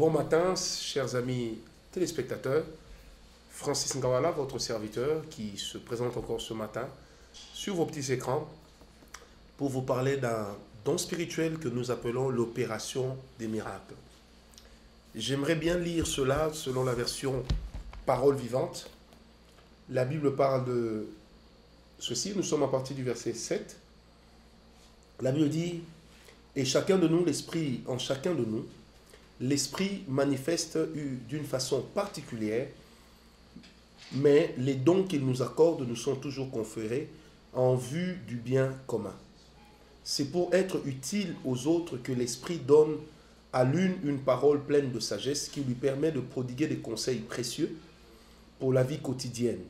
Bon matin, chers amis téléspectateurs. Francis Ngawala, votre serviteur, qui se présente encore ce matin sur vos petits écrans pour vous parler d'un don spirituel que nous appelons l'opération des miracles. J'aimerais bien lire cela selon la version Parole vivante. La Bible parle de ceci, nous sommes à partir du verset 7. La Bible dit « Et chacun de nous, l'Esprit en chacun de nous, l'Esprit manifeste d'une façon particulière, mais les dons qu'il nous accorde nous sont toujours conférés en vue du bien commun. C'est pour être utile aux autres que l'Esprit donne à l'une une parole pleine de sagesse qui lui permet de prodiguer des conseils précieux pour la vie quotidienne.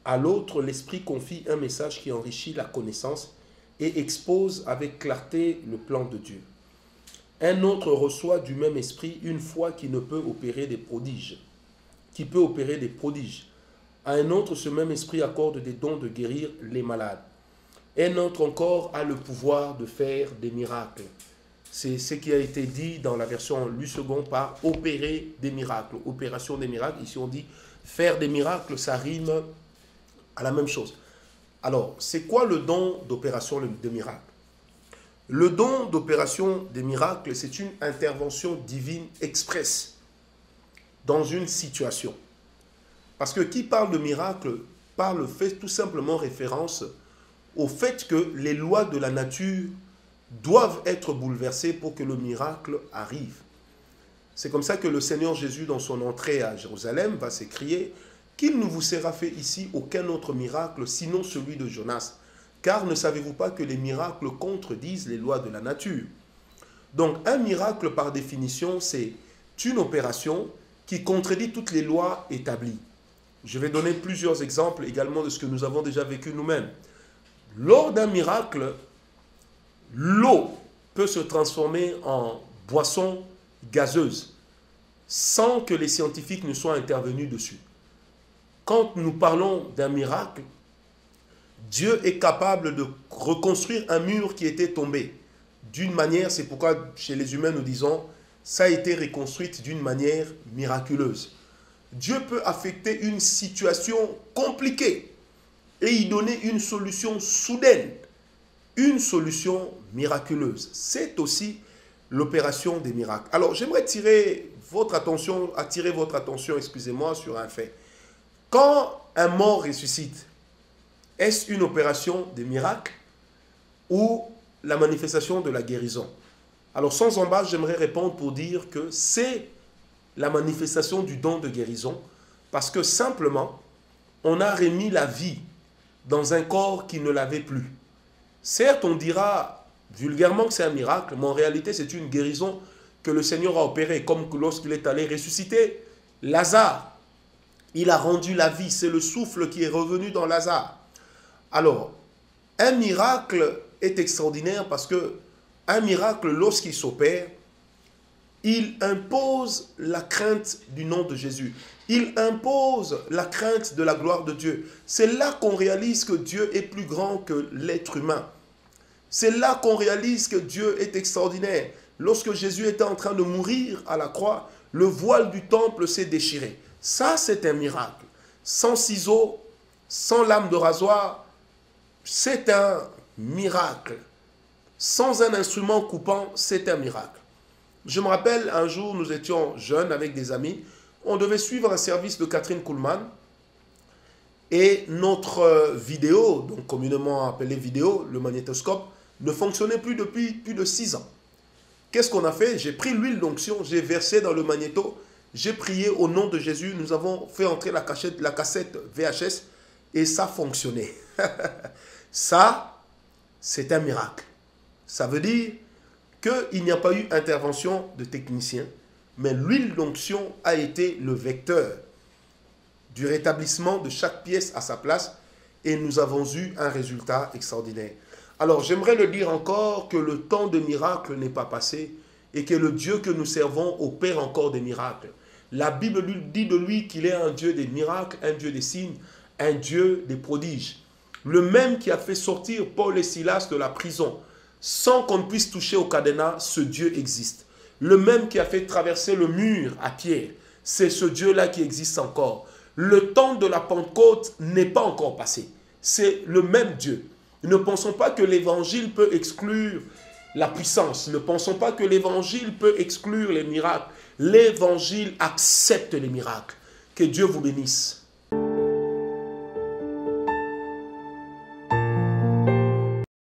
À l'autre, l'Esprit confie un message qui enrichit la connaissance et expose avec clarté le plan de Dieu. Un autre reçoit du même esprit une foi qui peut opérer des prodiges. À un autre, ce même esprit accorde des dons de guérir les malades. Un autre encore a le pouvoir de faire des miracles. C'est ce qui a été dit dans la version Louis II par opérer des miracles, opération des miracles. Ici on dit faire des miracles, ça rime à la même chose. Alors, c'est quoi le don d'opération de miracles? Le don d'opération des miracles, c'est une intervention divine express dans une situation. Parce que qui parle de miracle fait tout simplement référence au fait que les lois de la nature doivent être bouleversées pour que le miracle arrive. C'est comme ça que le Seigneur Jésus, dans son entrée à Jérusalem, va s'écrier qu'il ne vous sera fait ici aucun autre miracle, sinon celui de Jonas. Car ne savez-vous pas que les miracles contredisent les lois de la nature? Donc un miracle, par définition, c'est une opération qui contredit toutes les lois établies. Je vais donner plusieurs exemples également de ce que nous avons déjà vécu nous-mêmes. Lors d'un miracle, l'eau peut se transformer en boisson gazeuse sans que les scientifiques ne soient intervenus dessus. Quand nous parlons d'un miracle, Dieu est capable de reconstruire un mur qui était tombé. D'une manière, c'est pourquoi chez les humains nous disons, ça a été reconstruit d'une manière miraculeuse. Dieu peut affecter une situation compliquée et y donner une solution soudaine, une solution miraculeuse. C'est aussi l'opération des miracles. Alors, j'aimerais attirer votre attention, excusez-moi, sur un fait. Quand un mort ressuscite, est-ce une opération des miracles ou la manifestation de la guérison? Alors, sans embâche, j'aimerais répondre pour dire que c'est la manifestation du don de guérison parce que simplement, on a remis la vie dans un corps qui ne l'avait plus. Certes, on dira vulgairement que c'est un miracle, mais en réalité, c'est une guérison que le Seigneur a opérée, comme lorsqu'il est allé ressusciter Lazare. Il a rendu la vie, c'est le souffle qui est revenu dans Lazare. Alors, un miracle est extraordinaire parce que un miracle, lorsqu'il s'opère, il impose la crainte du nom de Jésus. Il impose la crainte de la gloire de Dieu. C'est là qu'on réalise que Dieu est plus grand que l'être humain. C'est là qu'on réalise que Dieu est extraordinaire. Lorsque Jésus était en train de mourir à la croix, le voile du temple s'est déchiré. Ça, c'est un miracle. Sans ciseaux, sans lame de rasoir, c'est un miracle. Sans un instrument coupant, c'est un miracle. Je me rappelle, un jour, nous étions jeunes avec des amis. On devait suivre un service de Catherine Kuhlman. Et notre vidéo, donc communément appelée vidéo, le magnétoscope, ne fonctionnait plus depuis plus de 6 ans. Qu'est-ce qu'on a fait? J'ai pris l'huile d'onction, j'ai versé dans le magnéto, j'ai prié au nom de Jésus. Nous avons fait entrer la cassette VHS et ça fonctionnait. Ça, c'est un miracle. Ça veut dire qu'il n'y a pas eu intervention de technicien, mais l'huile d'onction a été le vecteur du rétablissement de chaque pièce à sa place et nous avons eu un résultat extraordinaire. Alors, j'aimerais le dire encore que le temps de miracle n'est pas passé et que le Dieu que nous servons opère encore des miracles. La Bible dit de lui qu'il est un Dieu des miracles, un Dieu des signes, un Dieu des prodiges. Le même qui a fait sortir Paul et Silas de la prison sans qu'on ne puisse toucher au cadenas, ce Dieu existe. le même qui a fait traverser le mur à Pierre, c'est ce Dieu-là qui existe encore. Le temps de la Pentecôte n'est pas encore passé. C'est le même Dieu. Ne pensons pas que l'évangile peut exclure la puissance. Ne pensons pas que l'évangile peut exclure les miracles. L'évangile accepte les miracles. Que Dieu vous bénisse.